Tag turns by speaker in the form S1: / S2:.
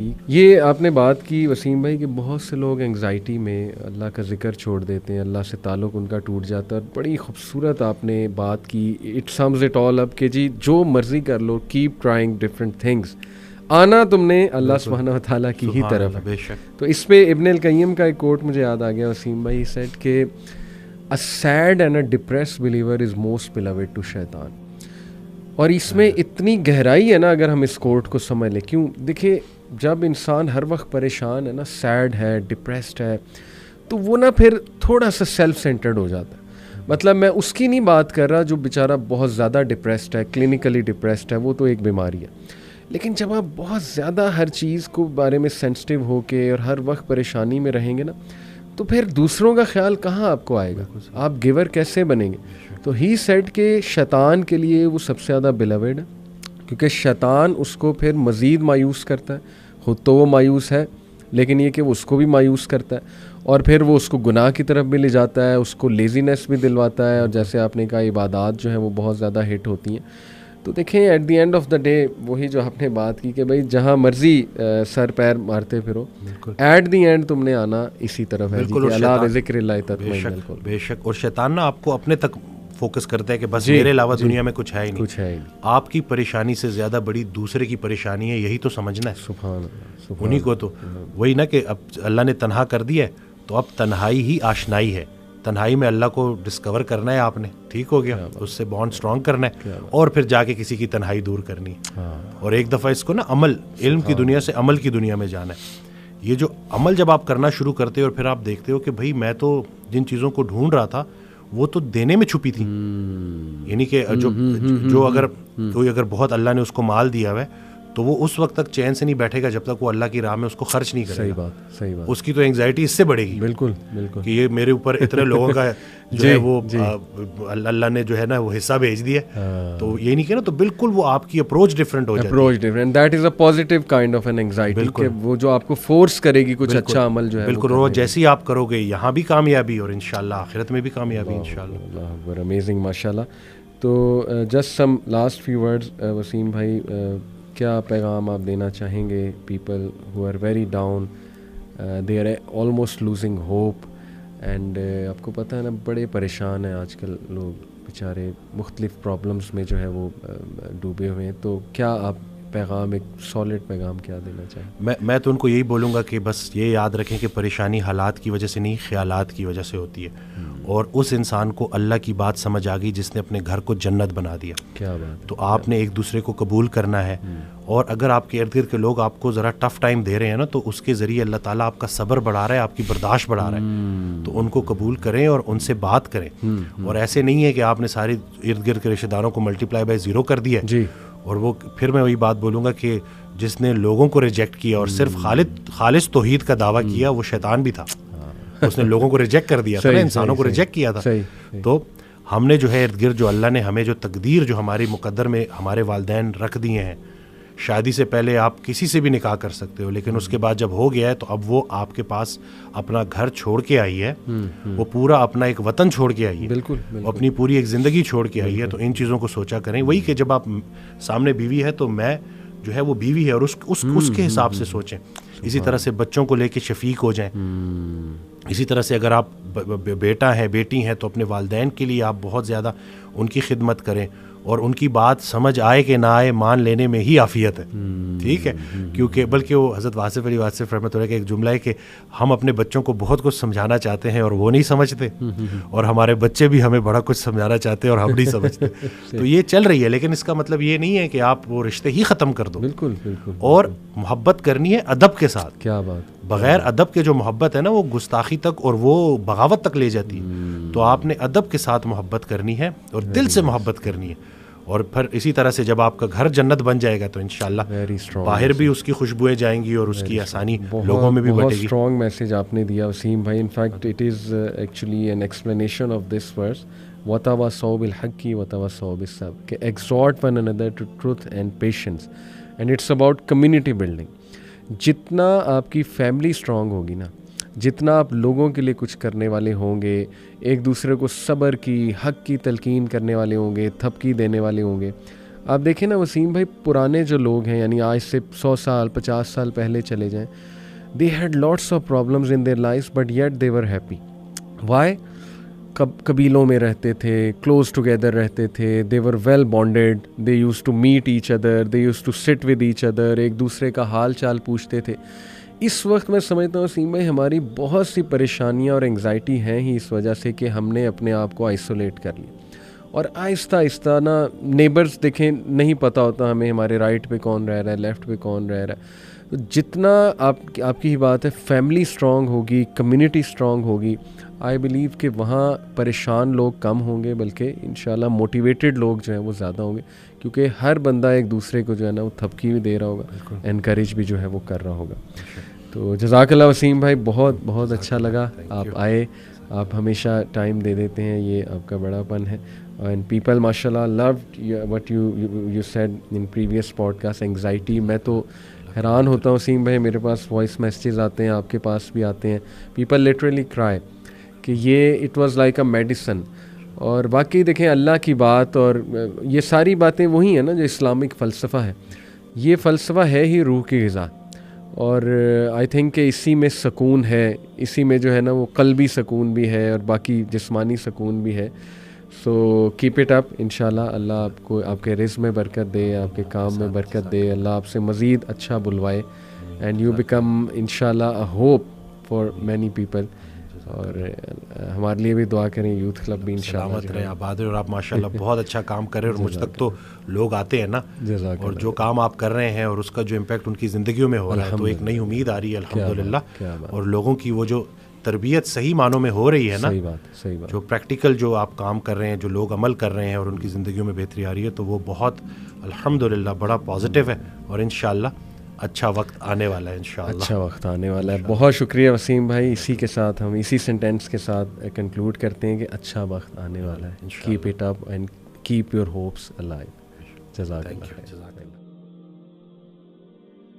S1: ये आपने बात की वसीम भाई कि बहुत से लोग एंग्जाइटी में अल्लाह का ज़िक्र छोड़ देते हैं, अल्लाह से ताल्लुक़ उनका टूट जाता है। बड़ी खूबसूरत आपने बात की, it sums it all up, कि जी जो मर्ज़ी कर लो, कीप ट्राइंग डिफरेंट थिंग्स, आना तुमने अल्लाह सुब्हानहू व तआला की ही तरफ है। तो इस पे इब्न अल क़य्यिम का एक कोट मुझे याद आ गया वसीम भाई, सेड कि a sad and a depressed believer is most beloved to शैतान। और इसमें इतनी गहराई है ना, अगर हम इस कोट को समझ लें। क्यों? देखिए, जब इंसान हर वक्त परेशान है ना, सैड है, डिप्रेस्ड है, तो वो ना फिर थोड़ा सा सेल्फ सेंटर्ड हो जाता है। मतलब मैं उसकी नहीं बात कर रहा जो बेचारा बहुत ज़्यादा डिप्रेस्ड है, क्लिनिकली डिप्रेस्ड है, वो तो एक बीमारी है। लेकिन जब आप बहुत ज़्यादा हर चीज़ को बारे में सेंसिटिव होके और हर वक्त परेशानी में रहेंगे ना, तो फिर दूसरों का ख्याल कहाँ आपको आएगा, आप गिवर कैसे बनेंगे? तो ही सेड के शैतान के लिए वो सबसे ज़्यादा बिलवेड है, क्योंकि शैतान उसको फिर मज़ीद मायूस करता है। ख़ुद तो वो मायूस है, लेकिन ये कि वो उसको भी मायूस करता है, और फिर वो उसको गुनाह की तरफ भी ले जाता है, उसको लेज़ीनेस भी दिलवाता है, और जैसे आपने कहा इबादत जो है वो बहुत ज़्यादा हिट होती हैं। तो देखें, at the end of the day वही जो आपने बात की कि भाई जहाँ मर्जी सर पैर मारते फिरो, एट द एंड तुमने आना इसी तरफ है।
S2: बेशक, और शैतान ना आपको अपने तक फोकस करता है कि बस मेरे अलावा दुनिया में कुछ है ही नहीं। आपकी परेशानी से ज़्यादा बड़ी दूसरे की परेशानी है, यही तो समझना है। सुभान उन्हीं को तो वही ना कि अब अल्लाह ने तन्हा कर दिया है, तो अब तन्हाई ही आशनाई है। तन्हाई में अल्लाह को डिस्कवर करना है आपने, ठीक हो गया, उससे बॉन्ड स्ट्रॉन्ग करना है, और फिर जाके किसी की तन्हाई दूर करनी है। और एक दफ़ा इसको ना अमल, इल्म की दुनिया से अमल की दुनिया में जाना है। ये जो अमल जब आप करना शुरू करते हो और फिर आप देखते हो कि भाई मैं तो जिन चीज़ों को ढूंढ रहा था वो तो देने में छुपी थी। यानी कि जो अगर कोई अगर बहुत अल्लाह ने उसको माल दिया हुआ है, तो वो उस वक्त तक चैन से नहीं बैठेगा जब तक वो अल्लाह की राह में उसको खर्च नहीं करेगा।
S1: सही बात।
S2: उसकी तो एंग्जाइटी इससे बढ़ेगी।
S1: बिल्कुल
S2: कि ये मेरे ऊपर इतने लोगों का जो है वो अल्लाह ने जो है ना वो हिस्सा भेज दिया। तो ये नहीं कहना, तो बिल्कुल वो आपकी अप्रोच डिफरेंट हो जाती है।
S1: That is a positive kind of an anxiety, कि वो जो आपको फोर्स करेगी कुछ अच्छा अमल जो है।
S2: बिल्कुल, रोज जैसे ही आप करोगे यहाँ भी कामयाबी, और इंशाल्लाह आखिरत में भी कामयाबी इंशाल्लाह।
S1: अमेजिंग, माशाल्लाह। तो just some last few words Wasim भाई, क्या पैगाम आप देना चाहेंगे people who are very down, they are almost losing hope, and आपको पता है ना, बड़े परेशान हैं आजकल लोग बेचारे, मुख्तलिफ प्रॉब्लम्स में जो है वो डूबे हुए हैं। तो क्या आप पैगाम, एक सॉलिड पैगाम क्या देना चाहें?
S2: मैं तो उनको यही बोलूँगा कि बस ये याद रखें कि परेशानी हालात की वजह से नहीं, ख्यालात की वजह से होती है। और उस इंसान को अल्लाह की बात समझ आ गई जिसने अपने घर को जन्नत बना दिया।
S1: क्या बात।
S2: तो आपने एक दूसरे को कबूल करना है, और अगर आपके इर्द गिर्द के लोग आपको ज़रा टफ़ टाइम दे रहे हैं ना, तो उसके ज़रिए अल्लाह ताला आपका सब्र बढ़ा रहा है, आपकी बर्दाश्त बढ़ा रहा है। तो उनको कबूल करें और उनसे बात करें। और ऐसे नहीं है कि आपने सारे इर्द गिर्द के रिश्तेदारों को मल्टीप्लाई बाय ज़ीरो कर दिया
S1: जी।
S2: और वो फिर मैं वही बात बोलूँगा कि जिसने लोगों को रिजेक्ट किया और सिर्फ खालिस तौहीद का दावा किया, वो शैतान भी था। उसने लोगों को रिजेक्ट कर दिया था ना, इंसानों को रिजेक्ट किया था। तो हमने जो है इर्द गिर्द जो अल्लाह ने हमें जो तकदीर जो हमारी मुकद्दर में हमारे वालिदैन रख दिए हैं, शादी से पहले आप किसी से भी निकाह कर सकते हो, लेकिन उसके बाद जब हो गया है तो अब वो आपके पास अपना घर छोड़ के आई है, वो पूरा अपना एक वतन छोड़ के आई है,
S1: बिल्कुल,
S2: अपनी पूरी एक ज़िंदगी छोड़ के आई है। तो इन चीज़ों को सोचा करें। वही कि जब आप सामने बीवी है तो मैं जो है वो बीवी है, और उसके हिसाब से सोचें। इसी तरह से बच्चों को लेके शफीक हो जाएं। इसी तरह से अगर आप बेटा है, बेटी हैं, तो अपने वालिदैन के लिए आप बहुत ज़्यादा उनकी खिदमत करें, और उनकी बात समझ आए कि ना आए, मान लेने में ही आफियत है। ठीक है, क्योंकि बल्कि वो हज़रत वासिफ़ अली वासिफ़ रहमतुल्लाह का एक जुमला है कि हम अपने बच्चों को बहुत कुछ समझाना चाहते हैं और वो नहीं समझते, और हमारे बच्चे भी हमें बड़ा कुछ समझाना चाहते हैं और हम नहीं समझते। तो ये चल रही है, लेकिन इसका मतलब ये नहीं है कि आप वो रिश्ते ही ख़त्म कर दो।
S1: बिल्कुल बिल्कुल।
S2: और मोहब्बत करनी है अदब के साथ।
S1: क्या बात।
S2: बग़ैर अदब के जो मोहब्बत है ना, वो गुस्ताखी तक और वो बगावत तक ले जाती है। तो आपने अदब के साथ मोहब्बत करनी है और दिल से मोहब्बत करनी है। और फिर इसी तरह से जब आपका घर जन्नत बन जाएगा तो इंशाल्लाह बाहर भी उसकी खुशबुएं जाएंगी और उसकी आसानी लोगों में भी बढ़ेगी।
S1: बहुत स्ट्रॉन्ग मैसेज आपने दिया वसीम भाई। In fact it is actually an explanation of this verse, वतवासौ बिल हक़्क़ि वतवासौ बिस सब्र, कि exhort one another to truth and patience, and it's about community building. जितना आपकी फैमिली स्ट्रॉन्ग होगी ना, जितना आप लोगों के लिए कुछ करने वाले होंगे, एक दूसरे को सब्र की, हक़ की तलकीन करने वाले होंगे, थपकी देने वाले होंगे, आप देखें ना वसीम भाई, पुराने जो लोग हैं, यानी आज से 100 साल 50 साल पहले चले जाएं, they had lots of problems in their life but yet they were happy. Why? कबीलों में रहते थे, क्लोज टुगेदर रहते थे, they were well bonded, they used to meet each other, they used to sit with each other, एक दूसरे का हाल चाल पूछते थे। इस वक्त मैं समझता हूँ सीम भाई, हमारी बहुत सी परेशानियाँ और एंग्जाइटी हैं ही इस वजह से कि हमने अपने आप को आइसोलेट कर लिया। और आहिस्ता आहिस्ता ना, नेबर्स देखें, नहीं पता होता हमें हमारे राइट पे कौन रह रहा है, लेफ़्ट पे कौन रह रहा है। तो जितना आपकी ही बात है, फैमिली स्ट्रॉन्ग होगी, कम्युनिटी स्ट्रॉन्ग होगी, आई बिलीव कि वहाँ परेशान लोग कम होंगे, बल्कि इंशाल्लाह मोटिवेटेड लोग जो हैं वो ज़्यादा होंगे, क्योंकि हर बंदा एक दूसरे को जो है ना वो थपकी भी दे रहा होगा, एनकरेज भी जो है वो कर रहा होगा। तो जज़ाकल्लाह वसीम भाई, बहुत बहुत अच्छा लगा आप आए, आप हमेशा टाइम दे देते हैं, ये आपका बड़ापन है। एंड पीपल माशाल्लाह loved what you said in previous podcast, anxiety. मैं तो हैरान होता हूँ वसीम भाई, मेरे पास वॉइस मैसेजेस आते हैं, आपके पास भी आते हैं, पीपल लिटरली क्राई कि ये it was like a medicine. और बाकी देखें, अल्लाह की बात और ये सारी बातें वही हैं ना जो इस्लामिक फ़लसफ़ा है, ये फ़लसफ़ा है ही रूह की ग़िज़ा। और आई थिंक कि इसी में सुकून है, इसी में जो है ना वो क़ल्बी सुकून भी है और बाकी जिस्मानी सुकून भी है। सो कीप इट अप, इंशाल्लाह अल्लाह आपको आपके रिज़्क़ में बरकत दे, आपके काम में बरकत दे, अल्लाह आपसे मज़ीद अच्छा बुलवाए, एंड यू बिकम इंशाल्लाह a hope for many people. और हमारे लिए भी दुआ करें, यूथ क्लब भी इंशाल्लाह
S2: सलामत रहे, आबाद रहे। और आप माशाल्लाह बहुत अच्छा काम कर रहे हैं, और मुझ तक तो लोग आते हैं ना, और जो काम आप कर रहे हैं और उसका जो इम्पैक्ट उनकी ज़िंदगियों में हो रहा है, तो एक नई उम्मीद आ रही है अल्हम्दुलिल्लाह। और लोगों की वो जो तरबियत सही मानों में हो रही है ना,
S1: सही बात,
S2: जो प्रैक्टिकल जो आप काम कर रहे हैं, जो लोग अमल कर रहे हैं और उनकी ज़िंदगियों में बेहतरी आ रही है, तो वो बहुत अल्हम्दुलिल्लाह बड़ा पॉजिटिव है। और इंशाल्लाह अच्छा वक्त आने वाला है, इंशाल्लाह
S1: अच्छा वक्त आने वाला है। बहुत शुक्रिया वसीम भाई, इसी के साथ हम इसी सेंटेंस के साथ कंक्लूड करते हैं कि अच्छा वक्त आने वाला है। Keep it up and keep your hopes alive. जज़ाकल्लाह।